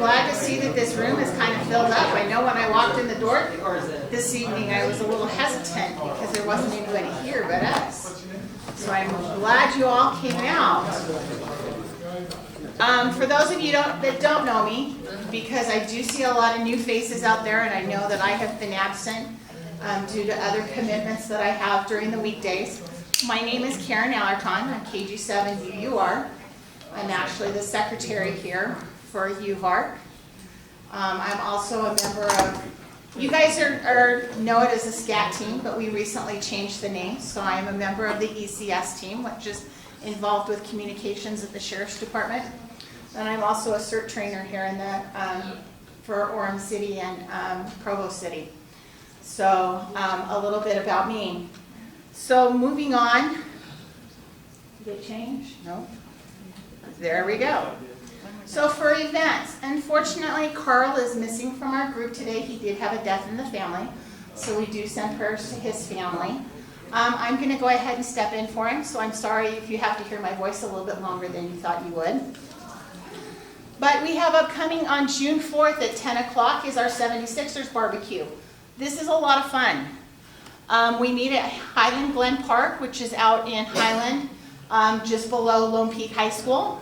glad to see that this room is kind of filled up. I know when I walked in the door this evening, I was a little hesitant because there wasn't anybody here but us. So I'm glad you all came out. For those of you that don't know me, because I do see a lot of new faces out there, and I know that I have been absent due to other commitments that I have during the weekdays. My name is KN0JI. I'm KG7 UVARC. I'm actually the secretary here for UVARC. I'm also a member of, you guys know it as the SCAT team, but we recently changed the name, so I am a member of the ECS team, which is involved with communications at the Sheriff's Department. And I'm also a CERT trainer here in the, for Orem City and Provo City. So a little bit about me. So moving on, did it change? No? There we go. So for events, unfortunately Carl is missing from our group today. He did have a death in the family, so we do send prayers to his family. I'm going to go ahead and step in for him, so I'm sorry if you have to hear my voice a little bit longer than you thought you would. But we have upcoming on June 4th at 10 o'clock is our 76ers barbecue. This is a lot of fun. We meet at Highland Glen Park, which is out in Highland, just below Lone Peak High School.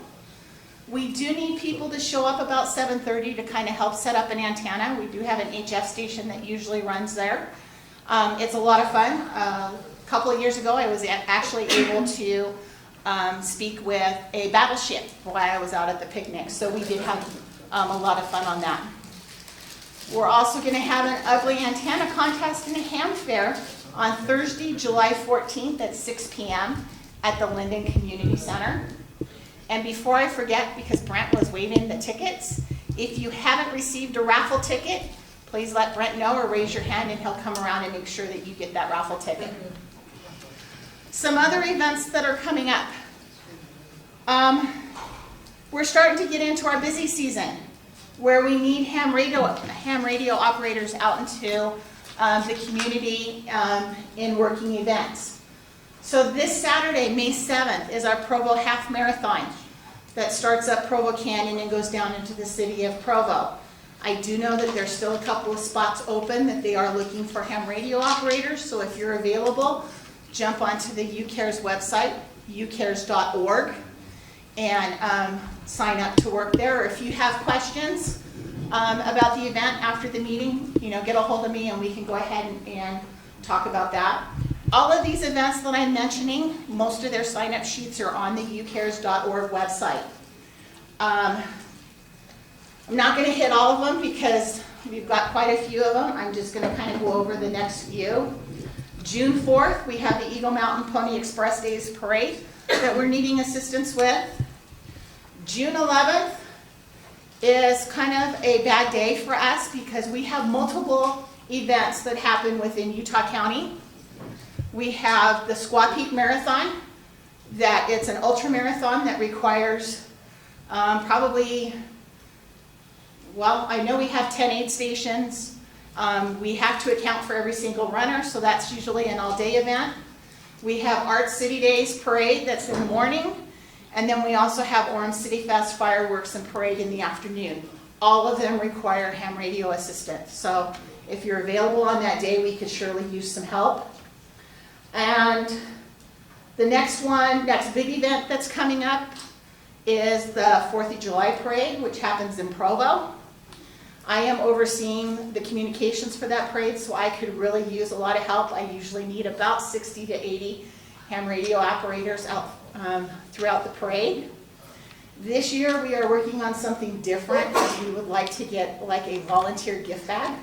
We do need people to show up about 7:30 to kind of help set up an antenna. We do have an HF station that usually runs there. It's a lot of fun. A couple of years ago, I was actually able to speak with a battleship while I was out at the picnic. So we did have a lot of fun on that. We're also going to have an ugly antenna contest and a ham fair on Thursday, July 14th at 6 p.m. at the Linden Community Center. And before I forget, because Brent was waving the tickets, if you haven't received a raffle ticket, please let Brent know or raise your hand and he'll come around and make sure that you get that raffle ticket. Some other events that are coming up. We're starting to get into our busy season where we need ham radio operators out into the community in working events. So this Saturday, May 7th, is our Provo Half Marathon that starts up Provo Canyon and goes down into the city of Provo. I do know that there's still a couple of spots open that they are looking for ham radio operators, so if you're available, jump onto the UCARES website, ucares.org, and sign up to work there. Or if you have questions about the event after the meeting, get a hold of me and we can go ahead and talk about that. All of these events that I'm mentioning, most of their sign-up sheets are on the ucares.org website. I'm not going to hit all of them because we've got quite a few of them. I'm just going to kind of go over the next few. June 4th, we have the Eagle Mountain Pony Express Days Parade that we're needing assistance with. June 11th is kind of a bad day for us because we have multiple events that happen within Utah County. We have the Squaw Peak Marathon, that it's an ultra marathon that requires probably, well, I know we have 10 aid stations. We have to account for every single runner, so that's usually an all-day event. We have Art City Days Parade that's in the morning, and then we also have Orem City Fest Fireworks and Parade in the afternoon. All of them require ham radio assistance, so if you're available on that day, we could surely use some help. And the next big event that's coming up is the 4th of July Parade, which happens in Provo. I am overseeing the communications for that parade, so I could really use a lot of help. I usually need about 60 to 80 ham radio operators out throughout the parade. This year we are working on something different. We would like to get like a volunteer gift bag.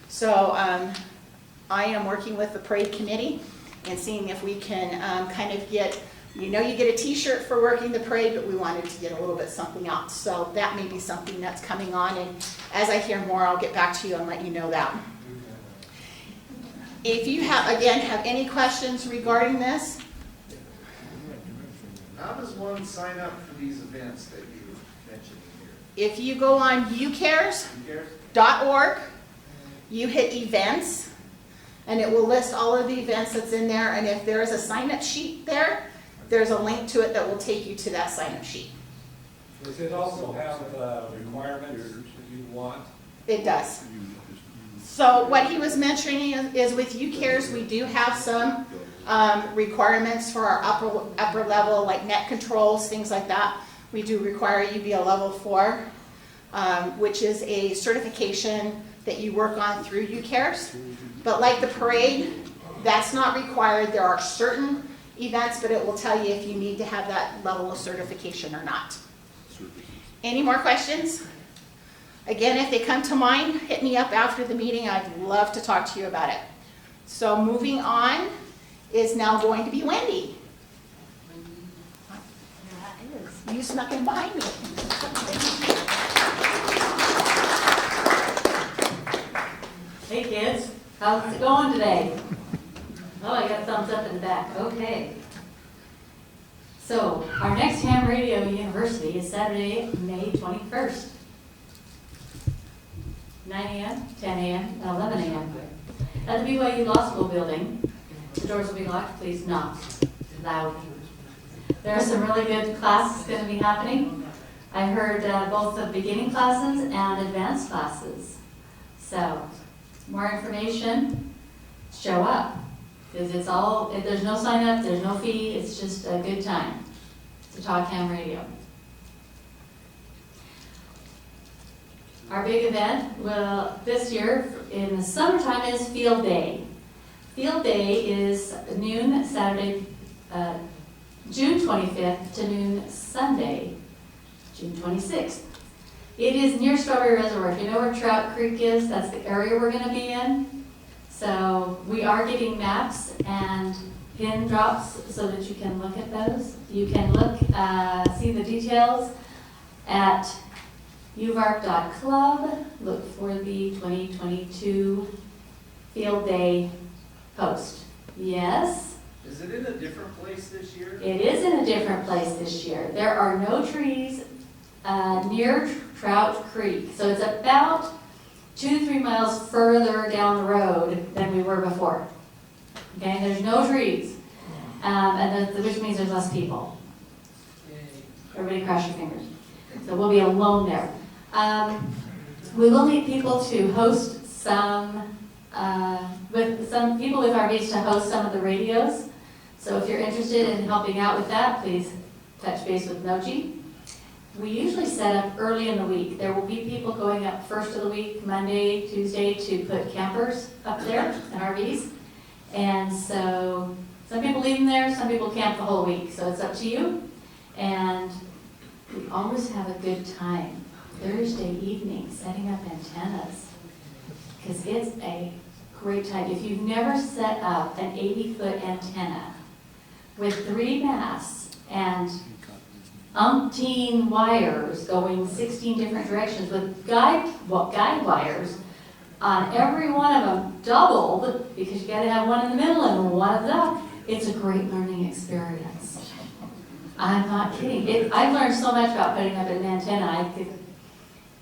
So I am working with the parade committee and seeing if we can kind of get, you get a t-shirt for working the parade, but we wanted to get a little bit something else. So that may be something that's coming on, and as I hear more, I'll get back to you and let you know that. If you have any questions regarding this. How does one sign up for these events that you mentioned here? If you go on ucares.org, you hit events, and it will list all of the events that's in there, and if there is a sign-up sheet there, there's a link to it that will take you to that sign-up sheet. Does it also have requirements you want? It does. So what he was mentioning is with UCARES, we do have some requirements for our upper level, like net controls, things like that. We do require you be a level 4, which is a certification that you work on through UCARES. But like the parade, that's not required. There are certain events, but it will tell you if you need to have that level of certification or not. Any more questions? Again, if they come to mind, hit me up after the meeting. I'd love to talk to you about it. So moving on is now going to be Wendy. You snuck in behind me. Hey kids, how's it going today? Oh, I got thumbs up in the back. Okay. So, our next ham radio university is Saturday, May 21st. 9 a.m., 10 a.m., and 11 a.m. At the BYU Law School building. The doors will be locked. Please knock loudly. There are some really good classes going to be happening. I heard both the beginning classes and advanced classes. So, more information, show up. Because it's all, there's no sign up, there's no fee, it's just a good time to talk ham radio. Our big event, well, this year in the summertime is Field Day. Field Day is noon Saturday, June 25th to noon Sunday, June 26th. It is near Strawberry Reservoir. If you know where Trout Creek is, that's the area we're going to be in. So we are getting maps and pin drops so that you can look at those. You can look, see the details at UVARC.club. Look for the 2022 Field Day post. Yes? Is it in a different place this year? It is in a different place this year. There are no trees near Trout Creek. So it's about 2 to 3 miles further down the road than we were before. Okay, there's no trees, which means there's less people. Everybody cross your fingers. So we'll be alone there. We will need people to host some people with RVs to host some of the radios. So if you're interested in helping out with that, please touch base with Noji. We usually set up early in the week. There will be people going up first of the week, Monday, Tuesday, to put campers up there and RVs. And so some people leave them there, some people camp the whole week. So it's up to you. And we always have a good time Thursday evening setting up antennas. Because it's a great time. If you've never set up an 80-foot antenna with 3 masts and umpteen wires going 16 different directions with guide wires on every one of them doubled, because you got to have one in the middle and one at the top. It's a great learning experience. I'm not kidding. I've learned so much about putting up an antenna. I could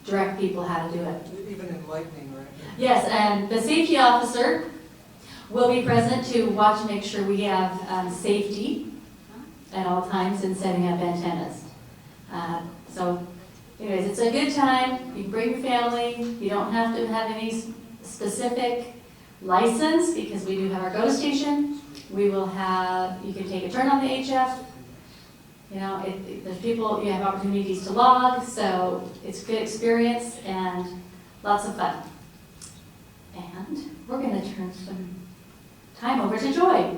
direct people how to do it. Even enlightening, right? Yes, and the safety officer will be present to watch and make sure we have safety at all times in setting up antennas. So anyways, it's a good time. You can bring your family. You don't have to have any specific license, because we do have our GO station. We will have, you can take a turn on the HF. You know, there's people, you have opportunities to log, so it's a good experience and lots of fun. And we're going to turn some time over to Joy.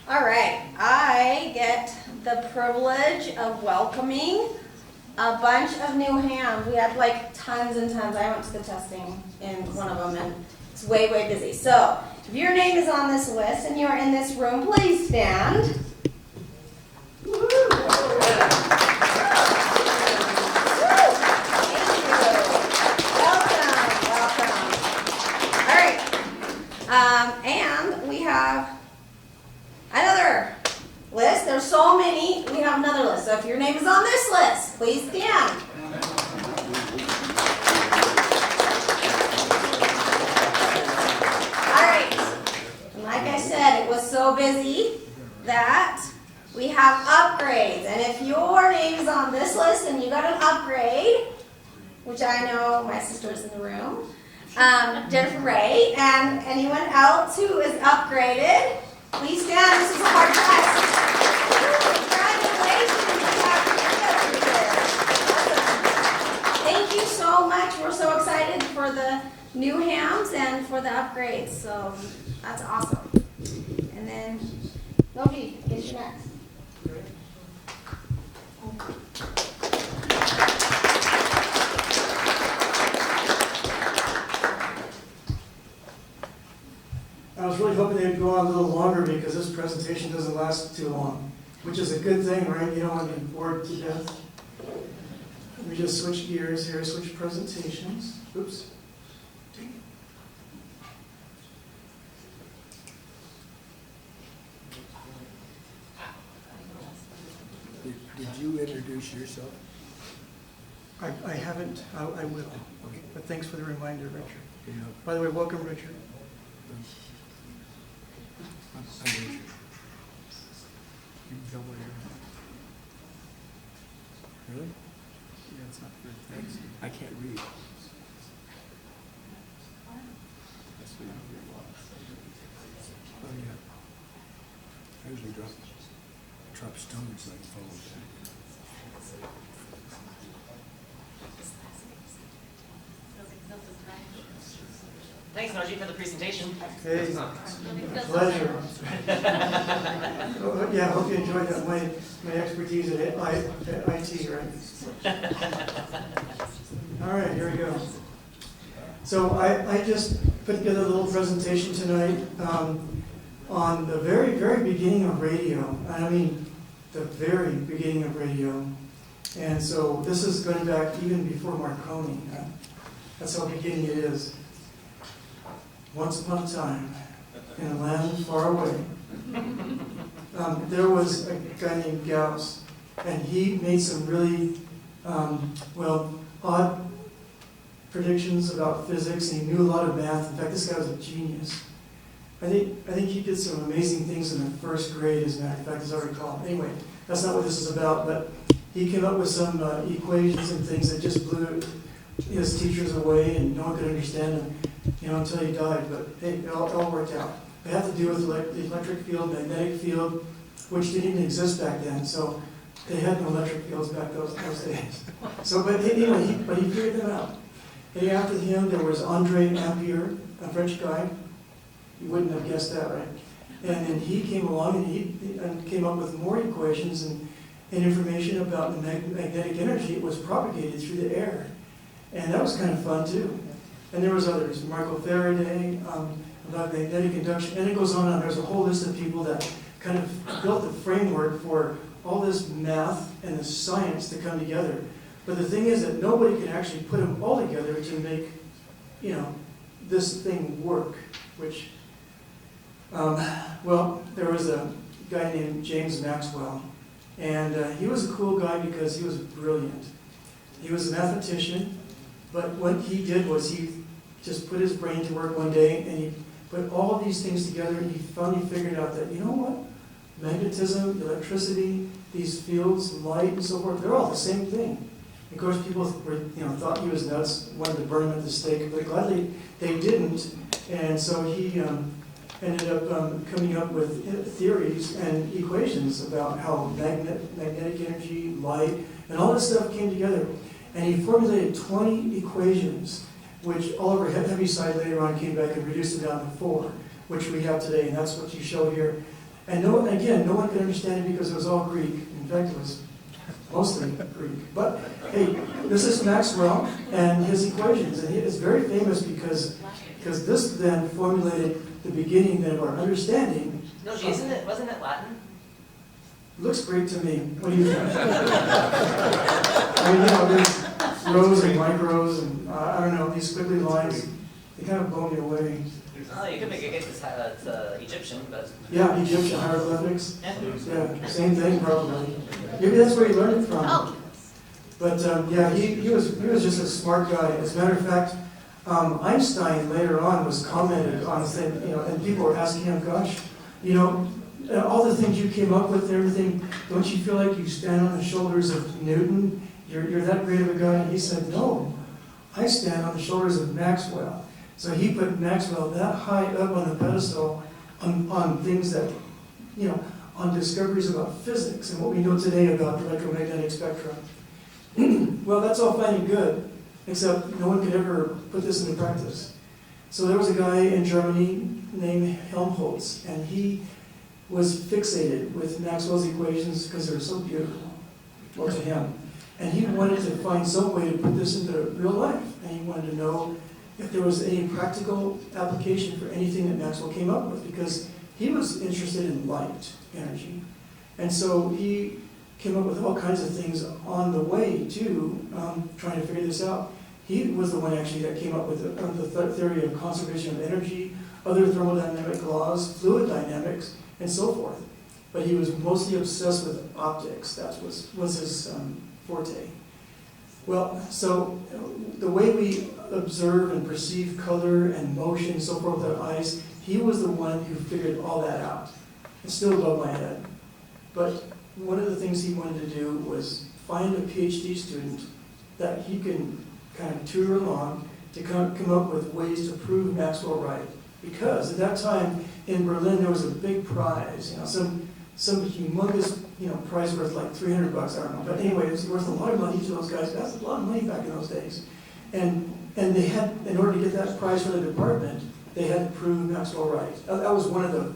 All right, I get the privilege of welcoming a bunch of new hams. We had like tons and tons. I went to the testing in one of them, and it's way, way busy. So if your name is on this list and you are in this room, please stand. And we have another list. There's so many. We have another list. So if your name is on this list, please stand. so busy that we have upgrades. And if your name is on this list and you got an upgrade, which I know my sister is in the room, Jennifer Ray, and anyone else who is upgraded, please stand. This is a hard test. Congratulations. Thank you so much. We're so excited for the new hams and for the upgrades. So that's awesome. And then, Noji, I guess you're next. I was really hoping they'd go on a little longer because this presentation doesn't last too long, which is a good thing, right? You don't want to be bored to death. Let me just switch gears here, switch presentations. Oops. Did you introduce yourself? I haven't, I will. Okay. But thanks for the reminder, Richard. Good enough. By the way, welcome, Richard. I'm Richard. You can tell where you're at. Really? Yeah, it's not good. Thanks. I can't read. That's what I'm doing. Oh, yeah. I usually drop stones like falls. Thanks, Noji, for the presentation. Hey, pleasure. Oh, yeah, I hope you enjoyed that. My expertise at IT, right? All right, here we go. So I just put together a little presentation tonight on the very, very beginning of radio. I mean, the very beginning of radio. And so this is going back even before Marconi. That's how beginning it is. Once upon a time, in a land far away, there was a guy named Gauss, and he made some really, odd predictions about physics, and he knew a lot of math. In fact, this guy was a genius. I think he did some amazing things in the first grade, as a matter of fact, as I recall. Anyway, that's not what this is about, but he came up with some equations and things that just blew his teachers away, and no one could understand them, until he died. But hey, it all worked out. It had to do with the electric field, magnetic field, which didn't even exist back then. So they had no electric fields back those days. So, but anyway, he figured them out. And after him, there was Andre Ampere, a French guy. You wouldn't have guessed that, right? And then he came along and he came up with more equations and information about the magnetic energy. It was propagated through the air. And that was kind of fun too. And there was others, Michael Faraday, about magnetic induction, and it goes on. There's a whole list of people that kind of built the framework for all this math and the science to come together. But the thing is that nobody can actually put them all together to make, this thing work, which, there was a guy named James Maxwell, and he was a cool guy because he was brilliant. He was a mathematician, but what he did was he just put his brain to work one day, and he put all these things together, and he finally figured out that, magnetism, electricity, these fields, light, and so forth, they're all the same thing. Of course, people were, thought he was nuts, wanted to burn him at the stake, but gladly they didn't. And so he ended up coming up with theories and equations about how magnetic energy, light, and all this stuff came together. And he formulated 20 equations, which Oliver Heaviside later on came back and reduced it down to 4, which we have today, and that's what you show here. And no one could understand it because it was all Greek. In fact, it was mostly Greek. But hey, this is Maxwell and his equations, and he is very famous because this then formulated the beginning of our understanding. No, wasn't it Latin? Looks great to me. What do you think? There's rows and micros, and I don't know, these squiggly lines, they kind of blow me away. Oh, you could make a guess it's Egyptian, but... Yeah, Egyptian hieroglyphics. Yeah, same thing probably. Maybe that's where he learned it from. Oh. But he was just a smart guy. As a matter of fact, Einstein later on was commented on, saying, and people were asking him, gosh, you know, all the things you came up with and everything, don't you feel like you stand on the shoulders of Newton? You're that great of a guy? And he said, no, I stand on the shoulders of Maxwell. So he put Maxwell that high up on the pedestal on things that, you know, on discoveries about physics and what we know today about the electromagnetic spectrum. Well, that's all fine and good, except no one could ever put this into practice. So there was a guy in Germany named Helmholtz, and he was fixated with Maxwell's equations because they're so beautiful, well, to him. And he wanted to find some way to put this into real life, and he wanted to know if there was any practical application for anything that Maxwell came up with, because he was interested in light energy. And so he came up with all kinds of things on the way to trying to figure this out. He was the one actually that came up with the theory of conservation of energy, other thermodynamic laws, fluid dynamics, and so forth. But he was mostly obsessed with optics. That was his forte. Well, so the way we observe and perceive color and motion and so forth with our eyes, he was the one who figured all that out. It's still above my head. But one of the things he wanted to do was find a PhD student that he can kind of tutor along to come up with ways to prove Maxwell right. Because at that time in Berlin there was a big prize, you know, some humongous, you know, prize worth like $300, I don't know. But anyway, it was worth a lot of money to those guys. That's a lot of money back in those days. And they had, in order to get that prize for the department, they had to prove Maxwell right. That was one of the,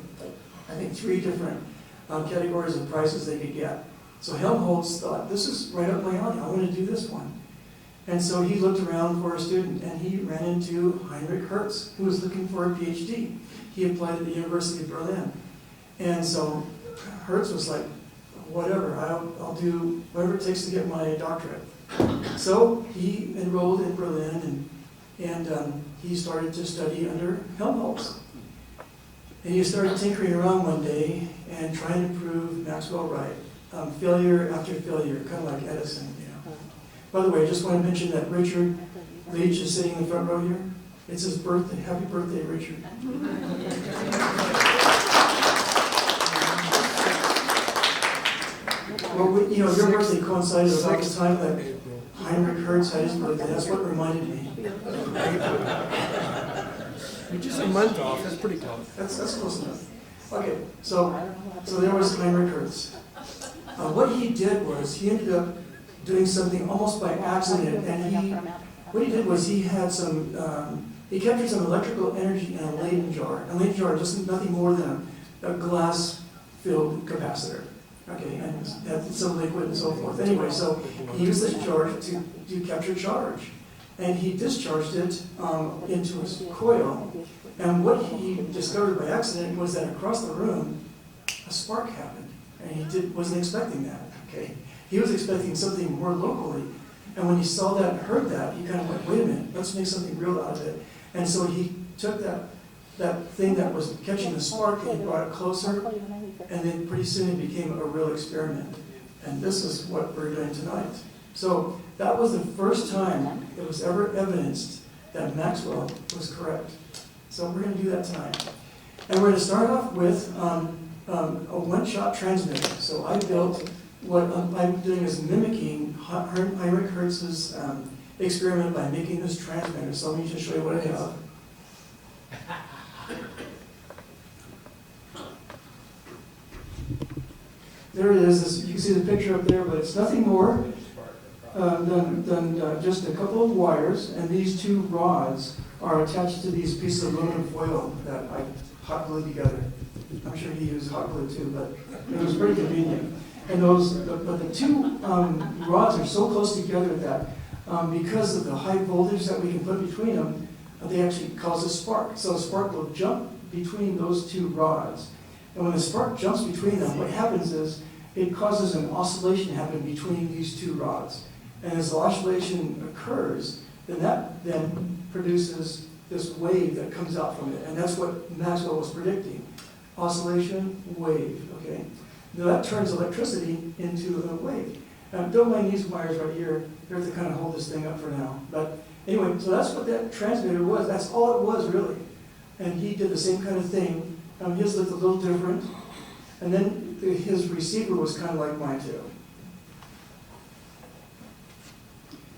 I think, 3 different categories of prizes they could get. So Helmholtz thought, this is right up my alley, I want to do this one. And so he looked around for a student, and he ran into Heinrich Hertz, who was looking for a PhD. He applied at the University of Berlin. And so Hertz was like, whatever, I'll do whatever it takes to get my doctorate. So he enrolled in Berlin, and he started to study under Helmholtz. And he started tinkering around one day and trying to prove Maxwell right. Failure after failure, kind of like Edison, you know. By the way, I just want to mention that Richard Leach is sitting in the front row here. It's his birthday. Happy birthday, Richard. Well, you know, your birthday coincided about the time that Heinrich Hertz had his birthday. That's what reminded me. You're just a month off, that's pretty close. That's close enough. Okay, so there was Heinrich Hertz. What he did was he ended up doing something almost by accident, and what he did was he had he captured some electrical energy in a Leyden jar. A Leyden jar is nothing more than a glass-filled capacitor. Okay, and it had some liquid and so forth. Anyway, so he used this jar to capture charge. And he discharged it into his coil. And what he discovered by accident was that across the room, a spark happened. And he wasn't expecting that, okay? He was expecting something more locally. And when he saw that and heard that, he kind of went, wait a minute, let's make something real out of it. And so he took that thing that was catching the spark and he brought it closer. And then pretty soon it became a real experiment. And this is what we're doing tonight. So that was the first time it was ever evidenced that Maxwell was correct. So we're going to do that tonight. And we're going to start off with a one-shot transmitter. So I built, what I'm doing is mimicking Heinrich Hertz's experiment by making this transmitter. So let me just show you what I have. There it is. You can see the picture up there, but it's nothing more than just a couple of wires, and these 2 rods are attached to these pieces of aluminum foil that I hot glued together. I'm sure he used hot glue too, but it was pretty convenient. And the 2 rods are so close together that because of the high voltage that we can put between them, they actually cause a spark. So a spark will jump between those 2 rods. And when the spark jumps between them, what happens is it causes an oscillation to happen between these 2 rods. And as the oscillation occurs, then that then produces this wave that comes out from it. And that's what Maxwell was predicting. Oscillation, wave, okay? Now that turns electricity into a wave. Now don't mind these wires right here. They're to kind of hold this thing up for now. But anyway, so that's what that transmitter was. That's all it was, really. And he did the same kind of thing His looked a little different. And then his receiver was kind of like mine too.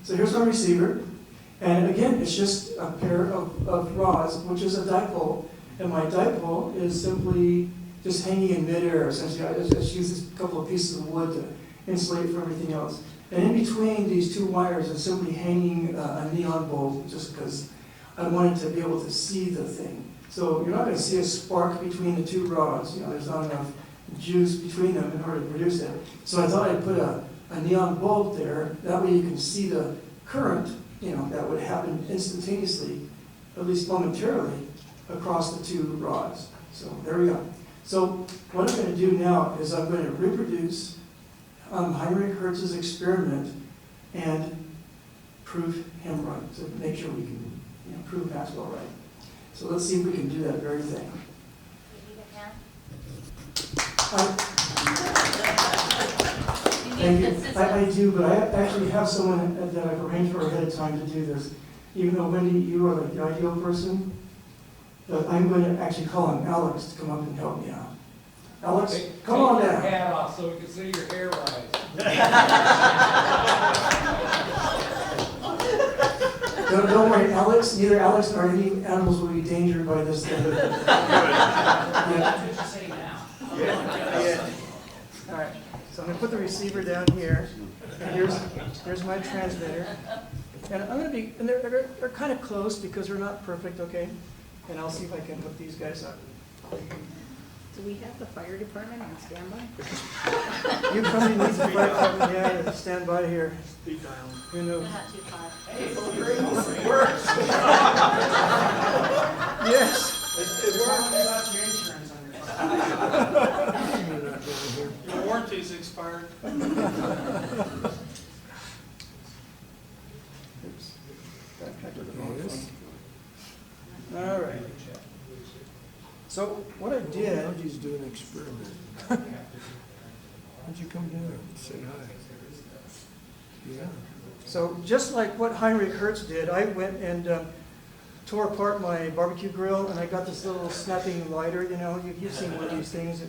So here's my receiver. And again, it's just a pair of rods, which is a dipole. And my dipole is simply just hanging in midair. Essentially, I just use a couple of pieces of wood to insulate from everything else. And in between these two wires is simply hanging a neon bulb, just because I wanted to be able to see the thing. So you're not going to see a spark between the two rods. There's not enough juice between them in order to produce it. So I thought I'd put a neon bulb there. That way you can see the current, that would happen instantaneously, at least momentarily, across the two rods. So there we go. So what I'm going to do now is I'm going to reproduce Heinrich Hertz's experiment and prove him right, to make sure we can prove Maxwell right. So let's see if we can do that very thing. Thank you. I do, but I actually have someone that I've arranged for ahead of time to do this. Even though, Wendy, you are like the ideal person, but I'm going to actually call him Alex to come up and help me out. Alex, Hey, come on Take your down. hat off so we can see your hair rise. Don't worry, Alex, neither Alex nor any animals will be endangered by this thing. Yeah. All right, so I'm going to put the receiver down here. And here's my transmitter. And I'm going to be, and they're kind of close because they're not perfect, okay? And I'll see if I can hook these guys up. Do we have the fire department on standby? You probably need the fire department, yeah, to stand by here. Speed dial. Who knows? Not too far. Yes. It's probably about your insurance on your phone. Your warranty's expired. Oops. Backtrack to the phone. All right. So what I did, Noji's doing an experiment. Why don't you come down and say hi? Yeah. so just like what Heinrich Hertz did, I went and tore apart my barbecue grill, and I got this little snapping lighter. You've seen one of these things,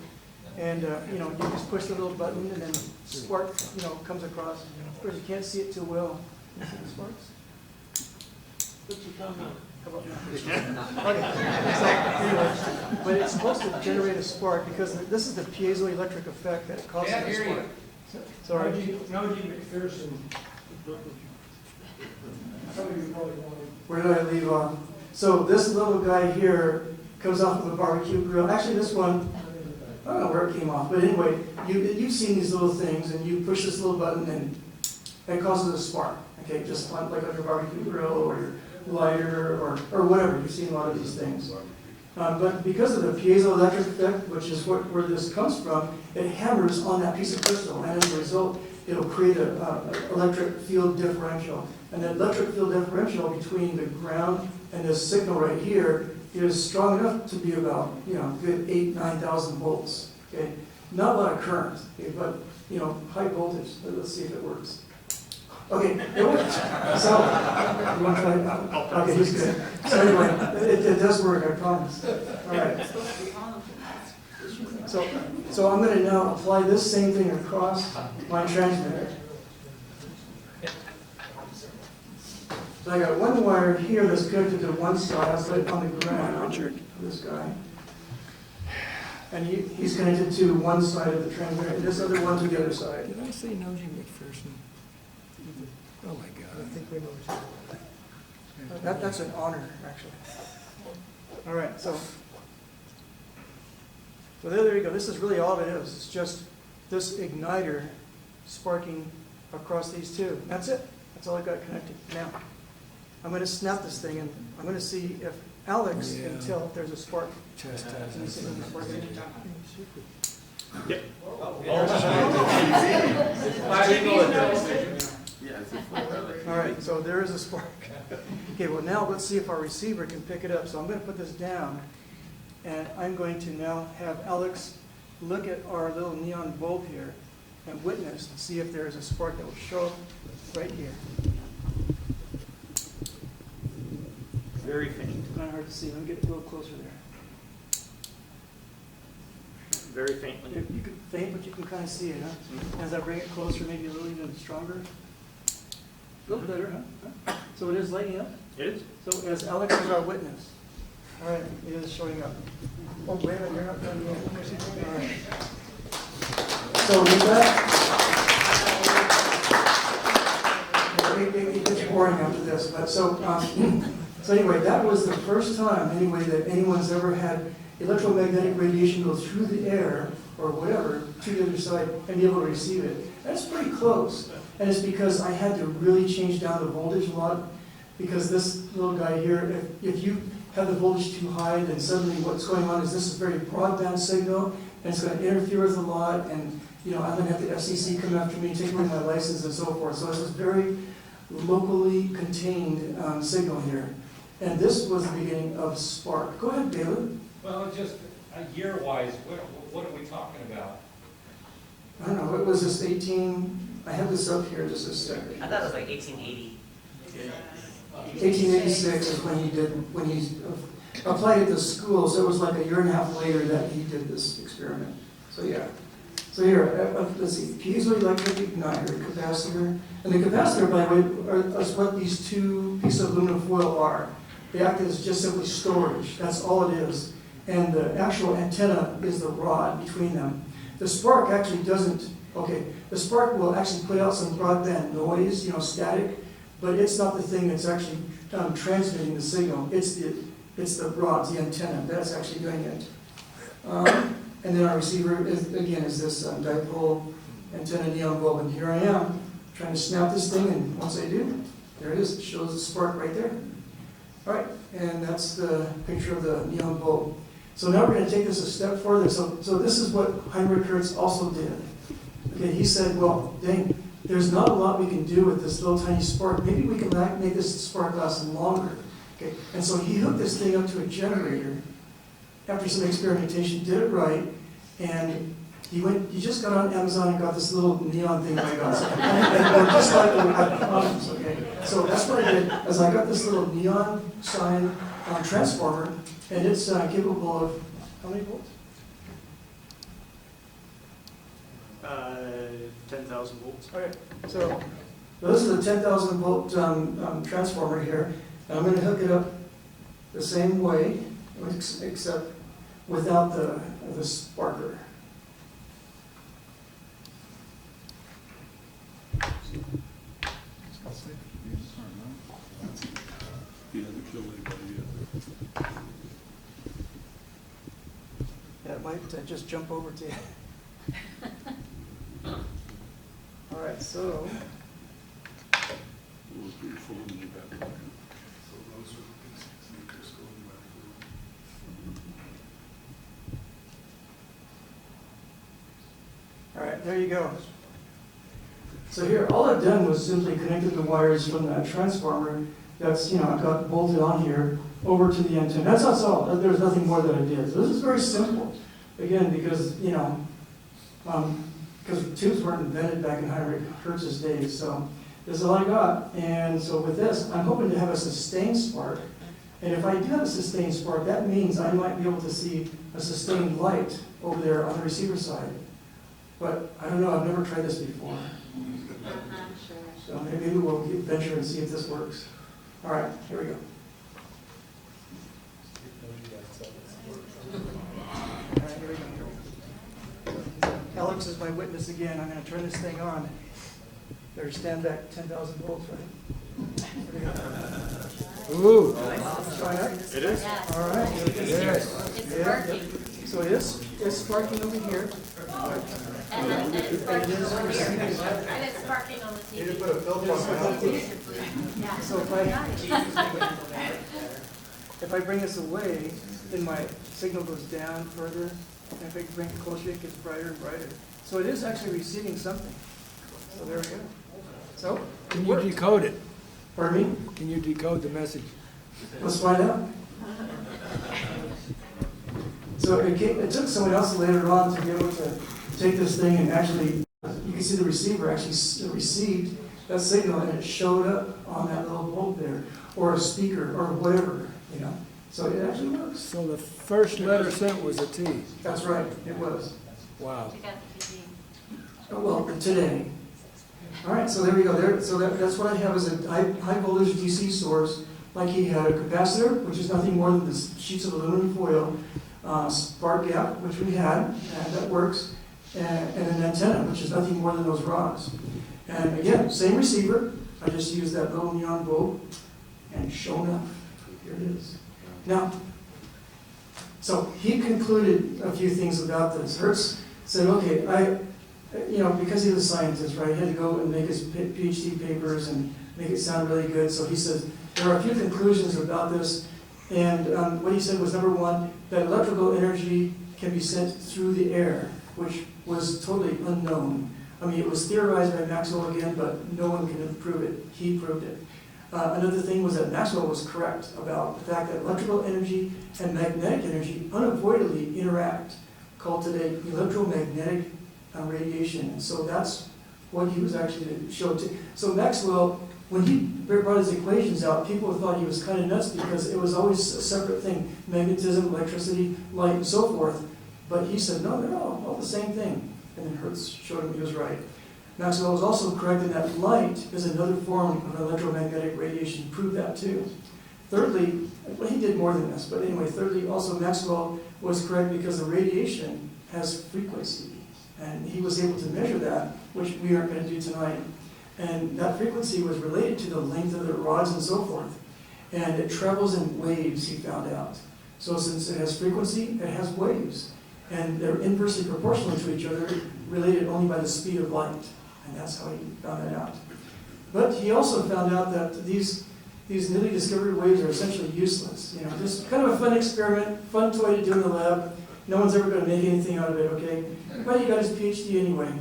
and you just push the little button, and then spark, comes across. Of course, you can't see it too well. You see the sparks? What's your comment? How about now? Okay. So anyway, but it's supposed to generate a spark because this is the piezoelectric effect that it causes Can't a hear spark. you. Sorry. Noji McPherson. Where did I leave off? So this little guy here comes off of a barbecue grill. Actually, this one, I don't know where it came off, but anyway, you've seen these little things, and you push this little button, and it causes a spark. Okay, just like on your barbecue grill or your lighter or whatever. You've seen a lot of these things. But because of the piezoelectric effect, which is where this comes from, it hammers on that piece of crystal, and as a result, it'll create an electric field differential. And the electric field differential between the ground and this signal right here is strong enough to be about, good 8,000 to 9,000 volts. Okay, not a lot of current, okay, but high voltage. Let's see if it works. Okay, it works. So, you want to try it? Okay, he's good. So anyway, it does work, I promise. All right. So I'm going to now apply this same thing across my transmitter. So I got one wire here that's connected to one side. I'll put it on the ground. This guy. And he's connected to one side of the transmitter, and this other one to the other side. Did I say Noji McPherson? Oh my God. I think we know each other. That's an honor, actually. All right, so there you go. This is really all it is. It's just this igniter sparking across these two. That's it. That's all I got connected. Now, I'm going to snap this thing, and I'm going to see if Alex can tell if there's a spark. Test. Can you see the spark? All right, so there is a spark. Okay, well now let's see if our receiver can pick it up. So I'm going to put this down, and I'm going to now have Alex look at our little neon bulb here and witness and see if there is a spark that will show up right here. Very faint. Kind of hard to see. Let me get a little closer there. very faintly. You can faint, but you can kind of see it, huh? As I bring it closer, maybe a little even stronger. A little better, huh? So it is lighting up? It is. So as Alex is our witness. All right, it is showing up. Oh, wait a minute, you're not done yet. All right. So with that, it gets boring after this, but so anyway, that was the first time anyway that anyone's ever had electromagnetic radiation go through the air or whatever to the other side and be able to receive it. That's pretty close. And it's because I had to really change down the voltage a lot, because this little guy here, if you have the voltage too high, then suddenly what's going on is this is a very broadband signal, and it's going to interfere with a lot, and I'm going to have the FCC come after me, take away my license and so forth. So it's this very locally contained signal here. And this was the beginning of Spark. Go ahead, Bailey. Well, just year-wise, what are we talking about? I don't know, what was this, 18, I have this up here just a second. I thought it was like 1880. 1886 is when he applied at the school, so it was like a year and a half later that he did this experiment. So yeah. So here, let's see, piezoelectric igniter, capacitor, and the capacitor, by the way, is what these two pieces of aluminum foil are. They act as just simply storage, that's all it is. And the actual antenna is the rod between them. The spark actually doesn't, the spark will actually put out some broadband noise, static, but it's not the thing that's actually transmitting the signal. It's the rods, the antenna, that's actually doing it. And then our receiver is this dipole antenna neon bulb, and here I am trying to snap this thing, and once I do, there it is. It shows the spark right there. All right, and that's the picture of the neon bulb. So now we're going to take this a step further. So this is what Heinrich Hertz also did. Okay, he said, well, dang, there's not a lot we can do with this little tiny spark. Maybe we can make this spark last longer. Okay, and so he hooked this thing up to a generator. After some experimentation, did it right, and he just got on Amazon and got this little neon thing by God. And just like I promised, okay? So that's what I did, is I got this little neon sign transformer, and it's capable of, how many volts? 10,000 volts. All right, so this is a 10,000 volt transformer here, and I'm going to hook it up the same way, except without the sparker. Yeah, it might just jump over to you. All right, so. All right, there you go. So here, all I've done was simply connected the wires from that transformer that's, I've got bolted on here over to the antenna. That's all. There's nothing more that I did. So this is very simple. Again, because, because tubes weren't invented back in Heinrich Hertz's days. So this is all I got. And so with this, I'm hoping to have a sustained spark. And if I do have a sustained spark, that means I might be able to see a sustained light over there on the receiver side. But I don't know, I've never tried this before. So maybe we'll venture and see if this works. All right, here we go. All right, here we go. Alex is my witness again. I'm going to turn this thing on. Better stand back 10,000 volts, right? Here we go. Ooh. Try that? It is? All right. Yes. It's working. So it's sparking over here. And it's sparking on the TV. You put a filter on it. Yeah. So if I bring this away, then my signal goes down further. And if I bring it closer, it gets brighter and brighter. So it is actually receiving something. So there we go. So, Can you decode it? pardon me? Can you decode the message? Let's find out. So it took someone else later on to be able to take this thing and actually, you can see the receiver actually received that signal and it showed up on that little bulb there, or a speaker, or whatever, So it actually works. So the first letter sent was a T. That's right, it was. Wow. Oh, well, today. All right, so there we go. So that's what I have is a high voltage DC source, like he had a capacitor, which is nothing more than the sheets of aluminum foil, spark gap, which we had, and that works, and an antenna, which is nothing more than those rods. And again, same receiver. I just used that little neon bulb, and sure enough, here it is. Now, so he concluded a few things about this. Hertz said, okay, because he was a scientist, right, he had to go and make his PhD papers and make it sound really good. So he said, there are a few conclusions about this. And what he said was, number one, that electrical energy can be sent through the air, which was totally unknown. I mean, it was theorized by Maxwell again, but no one can prove it. He proved it. Another thing was that Maxwell was correct about the fact that electrical energy and magnetic energy unavoidably interact, called today electromagnetic radiation. And so that's what he was actually showed to. So Maxwell, when he brought his equations out, people thought he was kind of nuts because it was always a separate thing, magnetism, electricity, light, and so forth. But he said, no, they're all the same thing. And then Hertz showed him he was right. Maxwell was also correct in that light is another form of electromagnetic radiation. He proved that too. Thirdly, well, he did more than this, but anyway, thirdly, also Maxwell was correct because the radiation has frequency. And he was able to measure that, which we aren't going to do tonight. And that frequency was related to the length of the rods and so forth. And it travels in waves, he found out. So since it has frequency, it has waves. And they're inversely proportional to each other, related only by the speed of light. And that's how he found that out. But he also found out that these newly discovered waves are essentially useless. You know, just kind of a fun experiment, fun toy to do in the lab. No one's ever going to make anything out of it, okay? But he got his PhD anyway.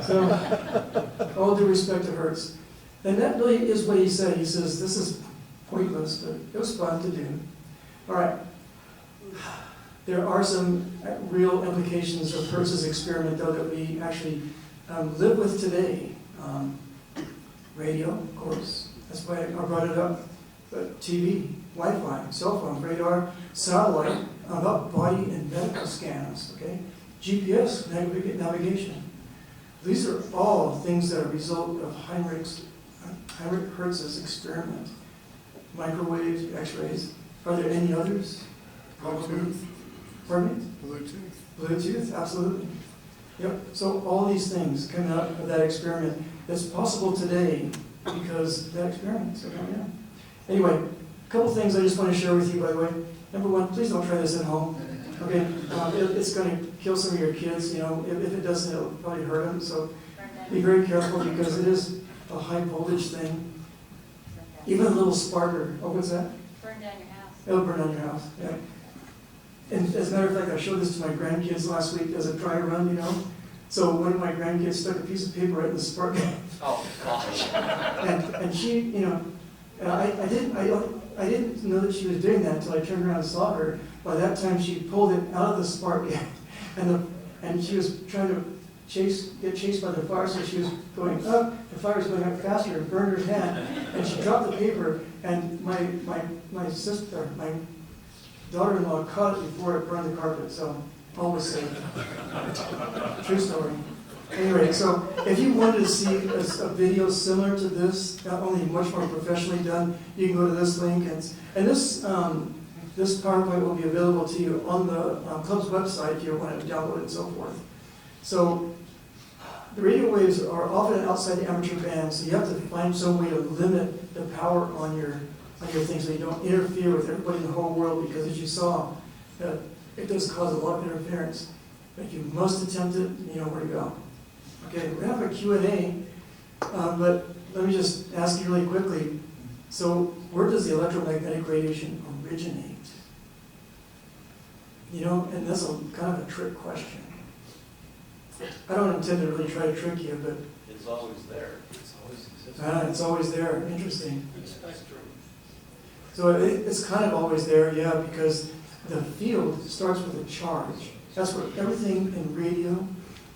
So, all due respect to Hertz. And that really is what he said. He says, this is pointless, but it was fun to do. All right. There are some real implications of Hertz's experiment, though, that we actually live with today. Radio, of course. That's why I brought it up. But TV, Wi-Fi, cell phone, radar, satellite, about body and medical scans, okay? GPS, navigation. These are all things that are a result of Heinrich Hertz's experiment. Microwaves, X-rays. Are there any others? Bluetooth. Pardon me? Bluetooth. Bluetooth, absolutely. Yep, so all these things come out of that experiment that's possible today because of that experiment. So, yeah. Anyway, a couple things I just want to share with you, by the way. Number one, please don't try this at home. Okay, it's going to kill some of your kids. You know, if it doesn't, it'll probably hurt them. So be very careful because it is a high voltage thing. Even a little sparker. Oh, what's that? Burn down your house. It'll burn down your house. Yeah. And as a matter of fact, I showed this to my grandkids last week as a dry run. You know, so one of my grandkids stuck a piece of paper right in the spark gap. Oh, gosh. and she, you know, I didn't know that she was doing that until I turned around and saw her. By that time, she pulled it out of the spark gap, and she was trying to get chased by the fire, so she was going up. The fire was going up faster and burned her hand, and she dropped the paper. And my sister, my daughter-in-law, caught it before it burned the carpet. So always safe. True story. Anyway, so if you wanted to see a video similar to this, not only much more professionally done, you can go to this link. And this PowerPoint will be available to you on the club's website if you want to download it and so forth. So the radio waves are often outside the amateur band, so you have to find some way to limit the power on your thing so you don't interfere with everybody in the whole world, because as you saw, it does cause a lot of interference. But you must attempt it, and you know where to go. Okay, we're going to have a Q&A, but let me just ask you really quickly. So where does the electromagnetic radiation originate? You know, and that's kind of a trick question. I don't intend to really try to trick you, but It's always there. It's always existing. it's always there. Interesting. So it's kind of always there, yeah, because the field starts with a charge. That's where everything in radio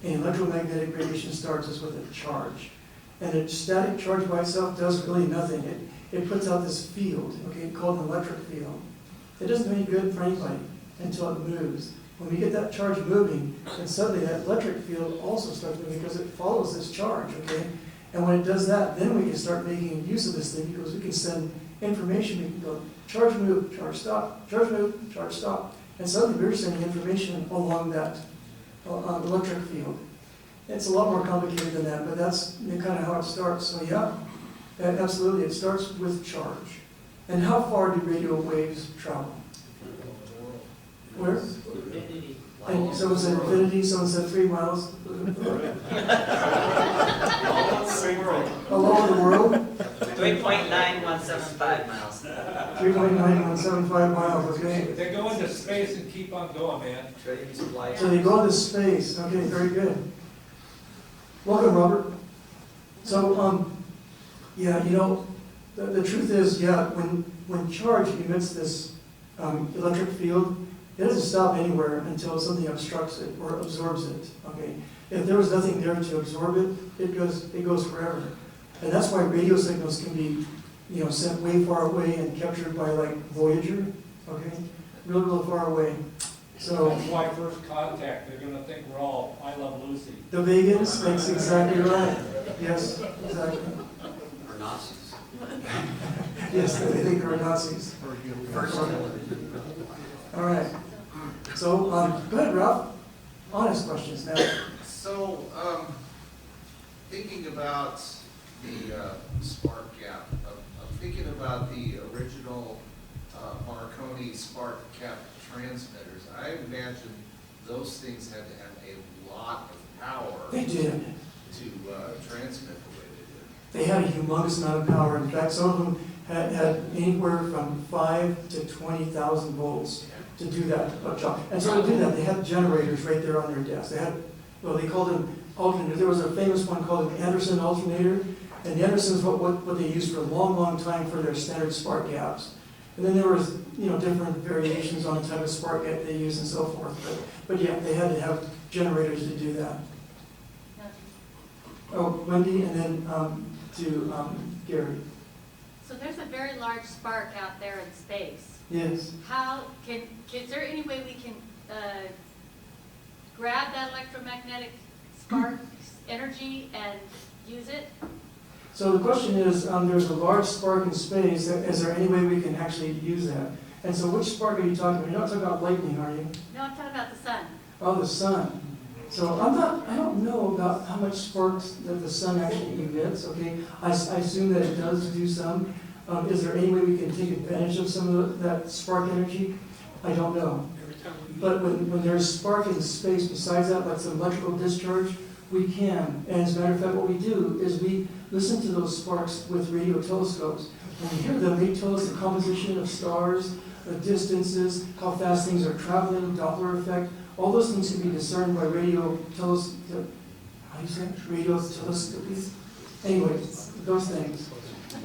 and electromagnetic radiation starts, is with a charge. And a static charge by itself does really nothing. It puts out this field, okay, called an electric field. It doesn't do any good for anybody until it moves. When we get that charge moving, then suddenly that electric field also starts moving because it follows this charge, okay? And when it does that, then we can start making use of this thing because we can send information. We can go charge move, charge stop, charge move, charge stop. And suddenly we're sending information along that electric field. It's a lot more complicated than that, but that's kind of how it starts. So yeah, absolutely, it starts with charge. And how far do radio waves travel? Where? And someone said infinity, someone said 3 miles. All over the world? 3.9175 miles. 3.9175 miles, okay. They go into space and keep on going, man. So they go into space, okay, very good. Welcome, Robert. So, yeah, you know, the truth is, yeah, when charge emits this electric field, it doesn't stop anywhere until something obstructs it or absorbs it, okay? If there was nothing there to absorb it, it goes forever. And that's why radio signals can be, you know, sent way far away and captured by like Voyager, okay? Real far away. So That's why first contact, they're gonna think we're all I Love Lucy. the Vegans, that's exactly right. Yes, exactly. Or Nazis. Yes, they think they're Nazis. All right. So, go ahead, Ralph. Honest questions now. So, thinking about the spark gap, I'm thinking about the original Marconi spark gap transmitters. I imagine those things had to have a lot of power They did. to transmit the way they They had a humongous amount of power. In fact, some of them had anywhere from 5 to 20,000 volts to do that job. And so to do that, they had generators right there on their desk. They had, well, they called them alternators. There was a famous one called an Anderson alternator. And the Anderson's what they used for a long time for their standard spark gaps. And then there was, you know, different variations on the type of spark gap they used and so forth. But yeah, they had to have generators to do that. Oh, Wendy, and then to Gary. So there's a very large spark out there in space. Yes. Is there any way we can grab that electromagnetic spark energy and use it? So the question is, there's a large spark in space. Is there any way we can actually use that? And so which spark are you talking about? You're not talking about lightning, are you? No, I'm talking about the sun. Oh, the sun. So I don't know about how much sparks that the sun actually emits, okay? I assume that it does do some. Is there any way we can take advantage of some of that spark energy? I don't know. But when there's spark in space besides that, like some electrical discharge, we can. And as a matter of fact, what we do is we listen to those sparks with radio telescopes. When we hear them, they tell us the composition of stars, the distances, how fast things are traveling, Doppler effect. All those things can be discerned by radio telescopes. Anyway, those things.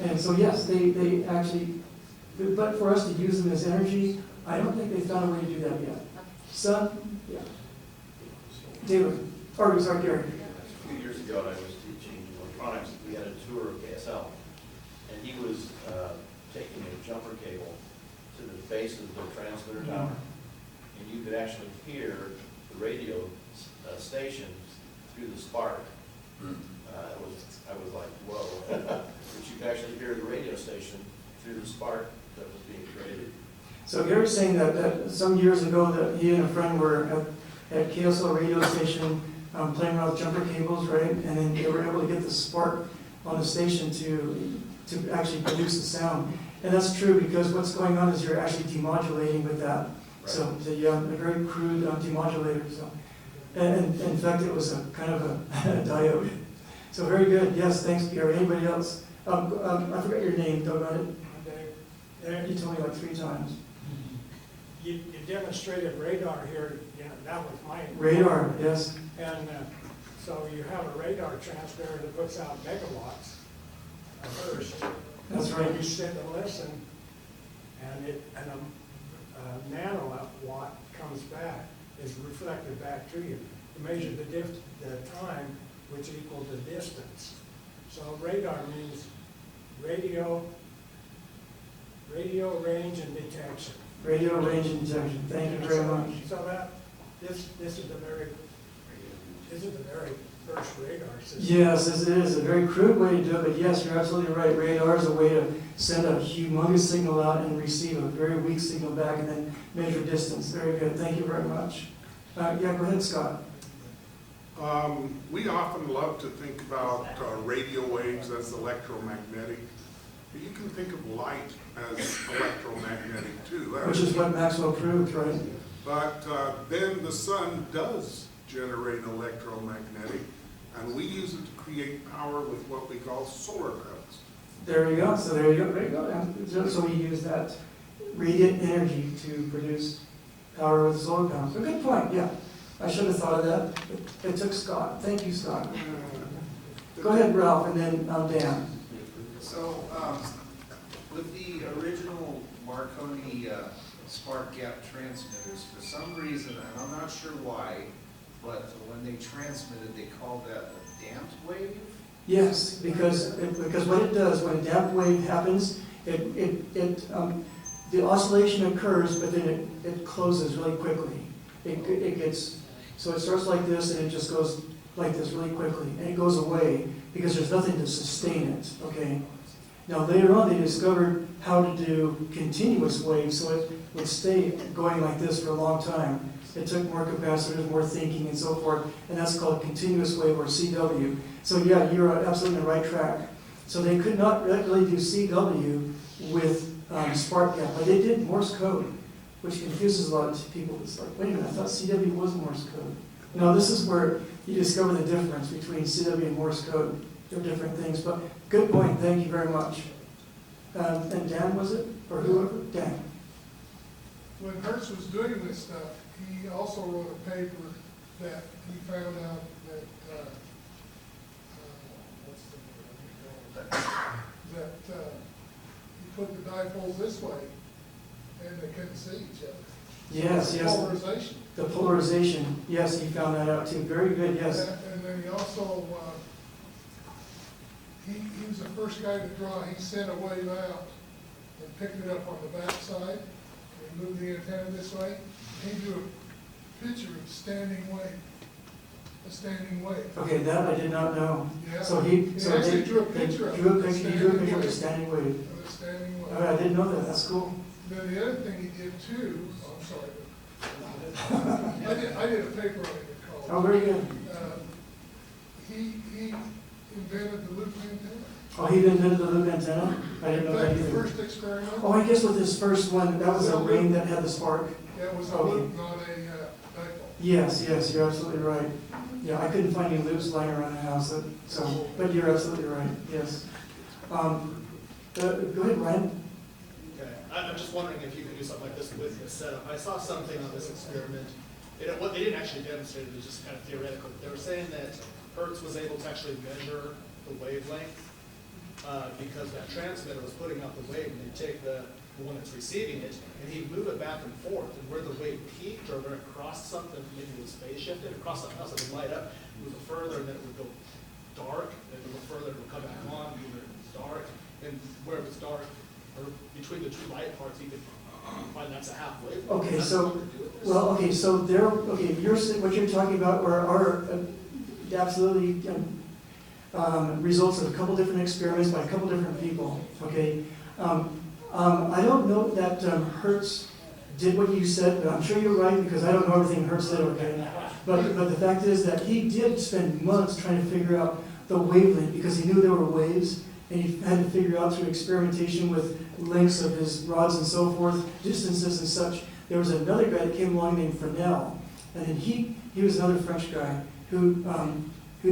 And so yes, they actually, but for us to use them as energy, I don't think they've found a way to do that yet. Sun, yeah. David, or sorry, Gary. A few years ago, I was teaching electronics. We had a tour of KSL, and he was taking a jumper cable to the base of the transmitter tower, and you could actually hear the radio station through the spark. I was like, whoa. But you could actually hear the radio station through the spark that was being created. So Gary's saying that some years ago that he and a friend were at KSL radio station playing around with jumper cables, right? And then they were able to get the spark on the station to actually produce the sound. And that's true because what's going on is you're actually demodulating with that. Right. So it's a very crude demodulator. So, and in fact, it was a kind of a diode. So very good. Yes, thanks, Gary. Anybody else? I forgot your name. Doggone it. You told me like 3 times. You demonstrated radar here, that was my. Radar, yes. And so you have a radar transmitter that puts out megawatts first. That's right. You sit and listen, and a nanowatt comes back, is reflected back to you. You measure the time, which equals the distance. So radar means radio range and detection. Radio range and detection. Thank you very much. So this is the very first radar system. Yes, this is a very crude way to do it, but yes, you're absolutely right. Radar is a way to send a humongous signal out and receive a very weak signal back and then measure distance. Very good. Thank you very much. Yeah, go ahead, Scott. We often love to think about radio waves as electromagnetic. But you can think of light as electromagnetic too. Which is what Maxwell proved, right? But then the sun does generate electromagnetic, and we use it to create power with what we call solar panels. There you go. So there you go. There you go. And so we use that radiant energy to produce power with solar panels. A good point. Yeah, I should have thought of that. It took Scott. Thank you, Scott. Go ahead, Ralph, and then Dan. So, with the original Marconi spark gap transmitters, for some reason, and I'm not sure why, but when they transmitted, they called that a damped wave? Yes, because what it does when a damped wave happens, the oscillation occurs, but then it closes really quickly. So it starts like this, and it just goes like this really quickly, and it goes away because there's nothing to sustain it. Okay. Now later on, they discovered how to do continuous waves, so it would stay going like this for a long time. It took more capacitors, more thinking, and so forth, and that's called continuous wave or CW. So yeah, you're absolutely on the right track. So they could not really do CW with spark gap, but they did Morse code, which confuses a lot of people. It's like, wait a minute, I thought CW was Morse code. No, this is where you discover the difference between CW and Morse code. They're different things, but good point. Thank you very much. And Dan, was it? Or whoever? Dan. When Hertz was doing this stuff, he also wrote a paper that he found out that, he put the dipoles this way, and they couldn't see each other. Yes, yes. Polarization. The polarization. Yes, he found that out too. Very good, yes. And then he also, he was the first guy to draw. He sent a wave out and picked it up on the back side. He moved the antenna this way. He drew a picture of standing wave. A standing wave. Okay, that I did not know. Yeah. So he actually drew a picture of a standing wave. Of a standing wave. I didn't know that. That's cool. Then the other thing he did too, I'm sorry. I did a paper on it called. Oh, very good. He invented the loop antenna. Oh, he invented the loop antenna? I didn't know that either. The first experiment. Oh, I guess with his first one, that was a ring that had the spark. Yeah, it was a loop, not a dipole. Yes, yes, you're absolutely right. Yeah, I couldn't find any loops lying around the house, but you're absolutely right, yes. Go ahead, Ryan. Okay, I'm just wondering if you could do something like this with the setup. I saw something on this experiment. What they didn't actually demonstrate, it was just kind of theoretical. They were saying that Hertz was able to actually measure the wavelength because that transmitter was putting out the wave, and you take the one that's receiving it, and he'd move it back and forth, and where the wave peaked or where it crossed something, maybe it was phase shifted, it crossed something else, it would light up, move it further, and then it would go dark, and it would go further, it would come back on, move it dark, and where it was dark, or between the two light parts, you could find that's a half wave. Okay, so, well, okay, so there, okay, what you're talking about are absolutely results of a couple different experiments by a couple different people, okay? I don't know that Hertz did what you said, but I'm sure you're right because I don't know everything Hertz did, okay? But the fact is that he did spend months trying to figure out the wavelength because he knew there were waves, and he had to figure out through experimentation with lengths of his rods and so forth, distances and such. There was another guy that came along named Fresnel, and then he was another French guy who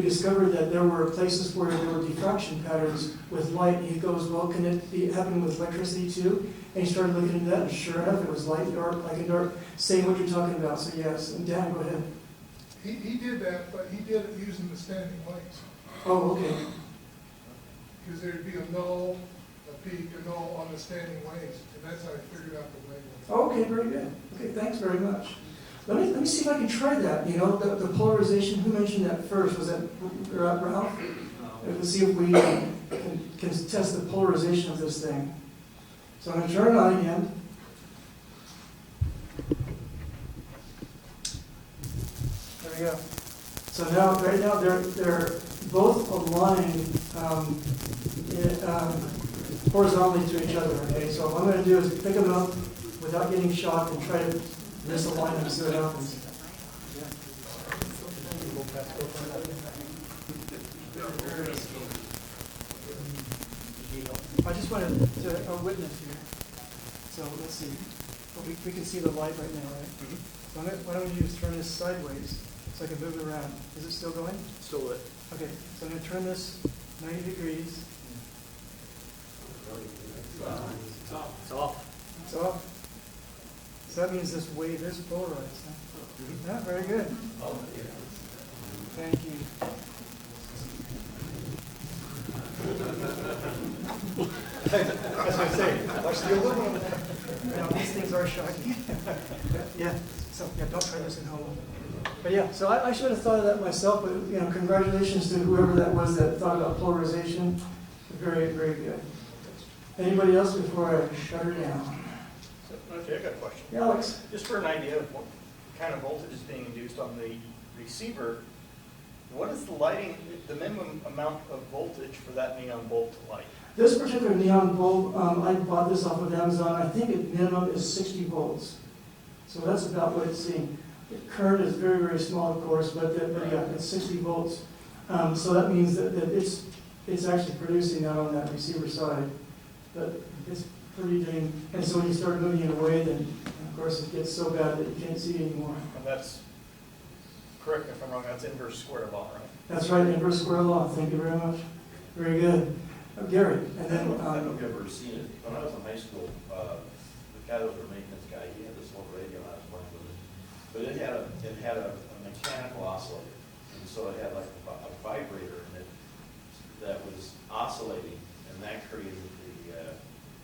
discovered that there were places where there were diffraction patterns with light. And he goes, well, can it be happening with electricity too? And he started looking into that, and sure enough, it was light, dark, like a dark, saying what you're talking about. So yes, and Dan, go ahead. He did that, but he did it using the standing waves. Oh, okay. Because there'd be a null, a peak, a null on the standing waves, and that's how he figured out the wavelength. Okay, very good. Okay, thanks very much. Let me see if I can try that. You know, the polarization. Who mentioned that first? Was that Ralph? Let's see if we can test the polarization of this thing. So I'm going to turn it on again. So now, right now, they're both aligned horizontally to each other, okay? So what I'm going to do is pick them up without getting shocked and try to misalign them and see what happens. I just wanted to a witness here. So let's see. Well, we can see the light right now, right? So what I'm going to do is turn this sideways so I can move it around. Is it still going? Still lit. Okay, so I'm going to turn this 90 degrees. It's off. It's off. It's off. So that means this wave is polarized. Huh? Yeah, very good. Thank you. As I say, watch the aluminum. Now, these things are shocking. Yeah, so yeah, don't try this at home. But yeah, so I should have thought of that myself, but you know, congratulations to whoever that was that thought about polarization. Very, very good. Anybody else before I shut her down? Okay, I got a question. Yeah, Alex. Just for an idea of what kind of voltage is being induced on the receiver, what is the lighting, the minimum amount of voltage for that neon bulb to light? This particular neon bulb, I bought this off of Amazon. I think it minimum is 60 volts. So that's about what it's seeing. The current is very, very small, of course, but yeah, it's 60 volts. So that means that it's actually producing that on that receiver side. But it's pretty dang, and so when you start moving it away, then of course it gets so bad that you can't see anymore. And that's, correct me if I'm wrong, that's inverse square law, right? That's right, inverse square law. Thank you very much. Very good. Gary, and then... I don't know if you've ever seen it. When I was in high school, the guy that was our maintenance guy, he had this little radio and I was playing with it. But it had a mechanical oscillator. And so it had like a vibrator in it that was oscillating, and that created the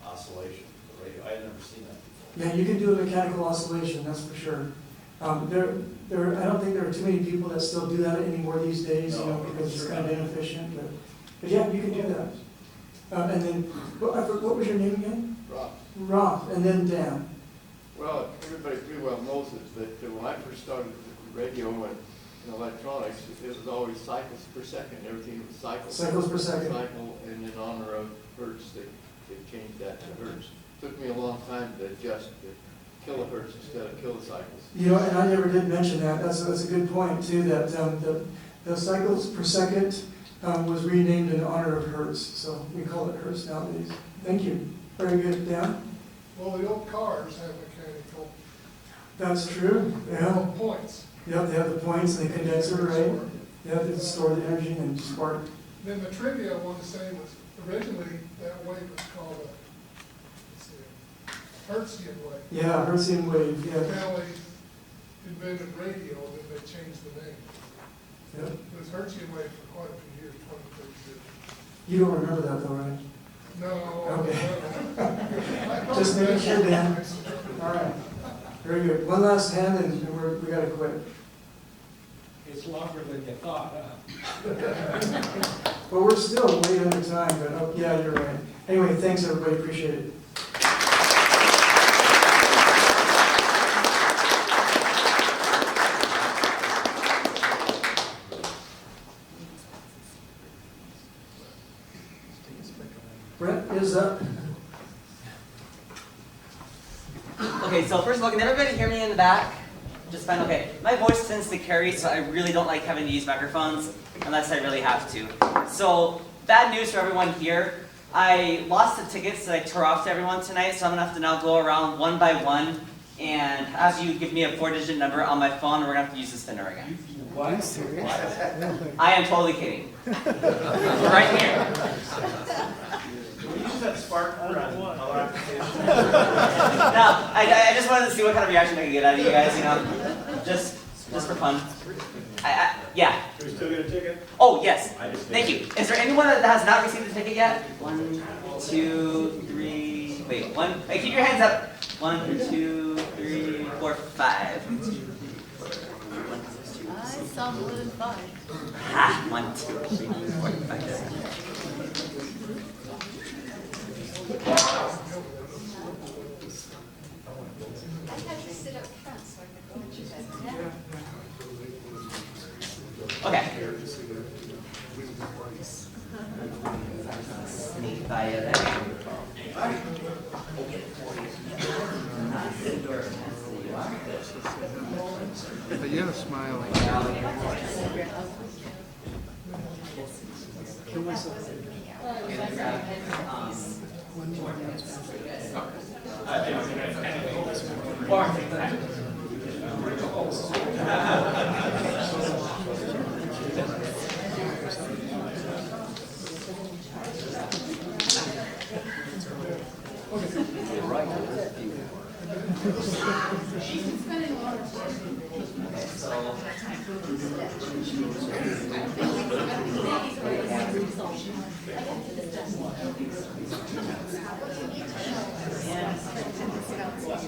oscillation of the radio. I had never seen that before. Yeah, you can do a mechanical oscillation, that's for sure. I don't think there are too many people that still do that anymore these days, you know, because it's kind of inefficient. But yeah, you can do that. And then, what was your name again? Rob. Rob, and then Dan. Well, everybody pretty well knows it, but when I first started with radio and electronics, it was always cycles per second. Everything was cycles. Cycles per second. Cycle, and in honor of Hertz, they changed that to Hertz. Took me a long time to adjust to kilohertz instead of kilocycles. You know, and I never did mention that. That's a good point, too, that the cycles per second was renamed in honor of Hertz. So we call it Hertz nowadays. Thank you. Very good. Dan? Well, the old cars have mechanical. That's true. Yeah. Points. Yep, they have the points and the condenser, right? They have to store the energy and spark. Then the trivia I want to say was originally that wave was called a Hertzian wave. Yeah, Hertzian wave, yeah. Now they invented radio, then they changed the name. Yep. It was Hertzian wave for quite a few years, 20, 30 years. You don't remember that though, right? No. Okay. Just making sure, Dan. All right. Very good. One last hand and we got to quit. It's longer than you thought, huh? Well, we're still way under time, but oh, yeah, you're right. Anyway, thanks everybody. Appreciate it. Brent is up. Okay, so first of all, can everybody hear me in the back? Just fine, okay. My voice tends to carry, so I really don't like having to use microphones unless I really have to. So, bad news for everyone here. I lost the tickets that I tore off to everyone tonight, so I'm gonna have to now go around one by one and have you give me a 4-digit number on my phone, and we're gonna have to use the spinner again. What? Are you serious? I am totally kidding. Right here. Can we use that spark for other applications? No, I just wanted to see what kind of reaction I could get out of you guys, you know? Just for fun. Yeah. Can we still get a ticket? Oh, yes. Thank you. Is there anyone that has not received a ticket yet? 1, 2, 3, wait, 1, hey, keep your hands up. 1, 2, 3, 4, 5. I saw more than 5. Ha! 1, 2, 3, 4, 5. I had to sit up front so I could go with you guys. Sneak by you there. You're smiling.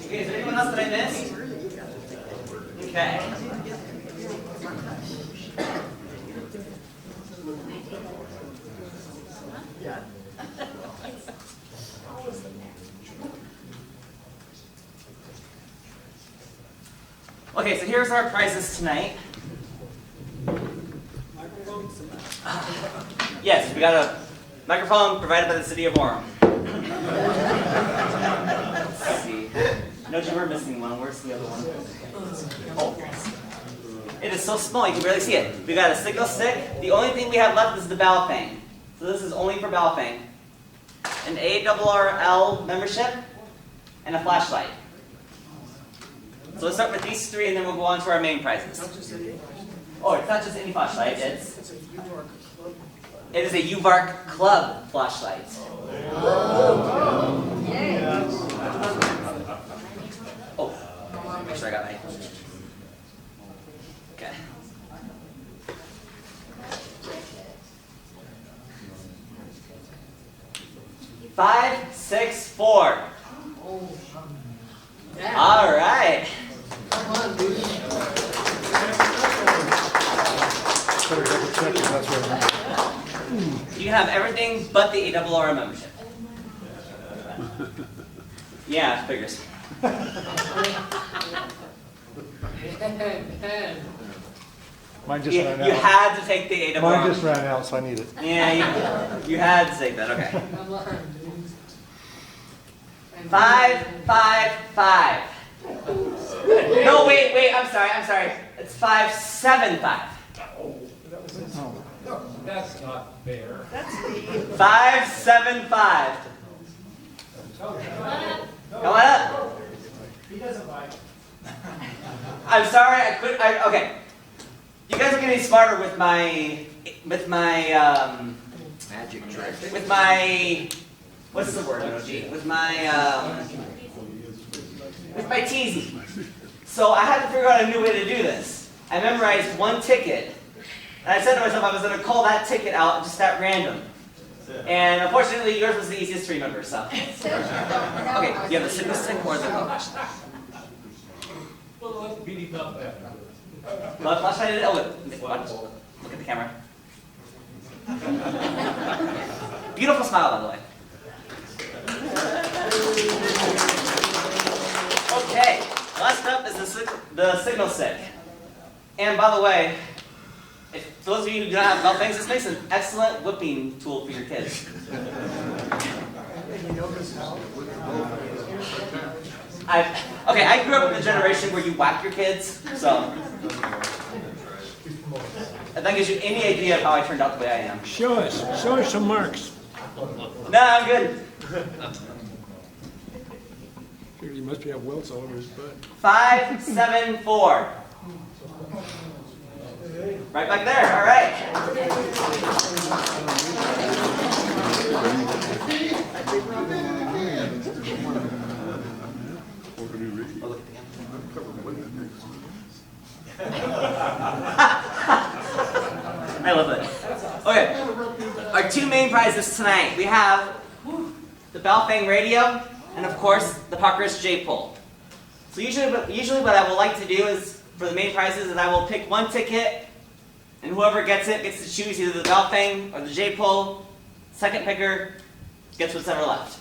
Okay, is there anyone else that I missed? Okay. Okay, so here's our prizes tonight. Yes, we got a microphone provided by the City of Orem. Let's see. Noji, we're missing one. Where's the other one? Oh. It is so small you can barely see it. We got a signal stick. The only thing we have left is the Balfang. So this is only for Balfang. An ARRL membership and a flashlight. So let's start with these three and then we'll go on to our main prizes. Oh, it's not just any flashlight. It is a UVARC Club flashlight. Oh, make sure I got my. Okay. Five, 6, 4. All right. You have everything but the ARRL membership. Yeah, figures. Mine just ran out. You had to take the ARRL. Mine just ran out, so I need it. Yeah, you had to take that. Okay. 5, 5, 5. No, wait. I'm sorry. It's 5, 7, 5. No, that's not fair. That's me. 5, 7, 5. Come on up. He doesn't bite. I'm sorry, okay. You guys are getting smarter with my Magic trick. with my, what's the word, Noji? With my teasing. So I had to figure out a new way to do this. I memorized one ticket, and I said to myself I was going to call that ticket out just at random. And unfortunately, yours was the easiest to remember, so. Okay, do you have the signal stick or the flashlight? Well, let's beat him up after. Well, flashlight, oh, wait, watch. Look at the camera. Beautiful smile, by the way. Okay, last up is the signal stick. And by the way, if those of you who do not have belt things, this makes an excellent whipping tool for your kids. I grew up in the generation where you whack your kids, so if that gives you any idea of how I turned out the way I am. Show us some marks. No, I'm good. He must have welts all over his butt. 5, 7, 4. Right back there, all right. I love it. Okay, our two main prizes tonight. We have the Balfang radio and of course the Parker's J-pole. So usually what I would like to do is, for the main prizes, is I will pick one ticket and whoever gets it gets to choose either the Balfang or the J-pole. Second picker gets what's ever left.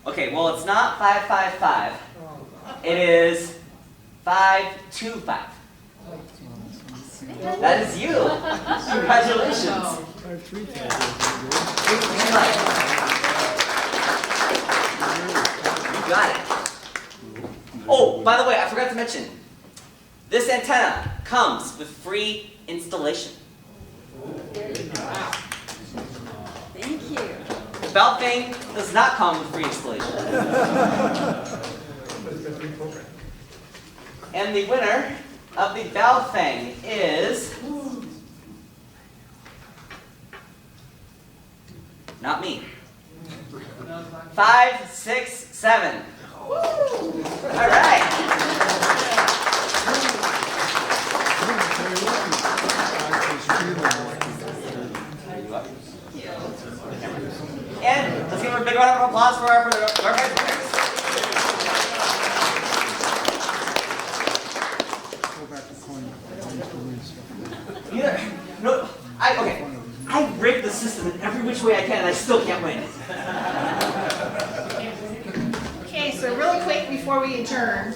Okay, well, it's not 555. It is 525. That is you. Congratulations. You got it. Oh, by the way, I forgot to mention, this antenna comes with free installation. Thank you. The belt thing does not come with free installation. And the winner of the Valve Fang is not me. 5, 6, 7. All right. And let's give a big round of applause for our winners. No, I rigged the system in every which way I can, and I still can't win. Okay, so really quick before we adjourn,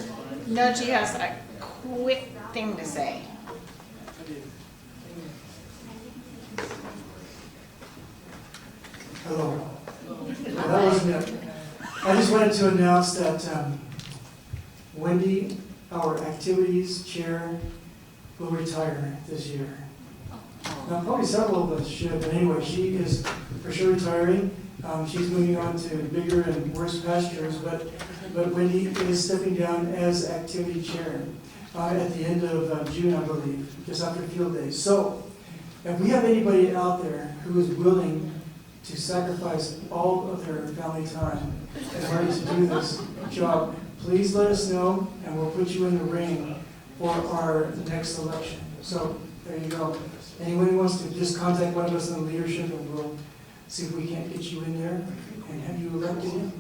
Noji has a quick thing to say. Hello. That wasn't it. I just wanted to announce that Wendy, our activities chair, will retire this year. Now, probably several of us should, but anyway, she is for sure retiring. She's moving on to bigger and worse pastures, but Wendy is stepping down as activity chair at the end of June, I believe, just after field days. So, if we have anybody out there who is willing to sacrifice all of their family time in order to do this job, please let us know, and we'll put you in the ring for our next election. So, there you go. Anyone who wants to just contact one of us in the leadership, and we'll see if we can't get you in there and have you elected in.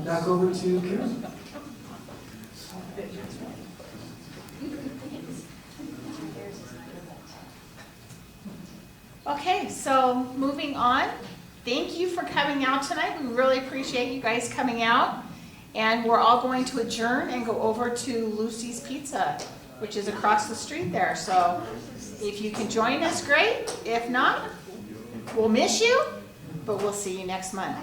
Back over to Karen. Okay, so moving on. Thank you for coming out tonight. We really appreciate you guys coming out. And we're all going to adjourn and go over to Lucy's Pizza, which is across the street there. So if you can join us, great. If not, we'll miss you, but we'll see you next month.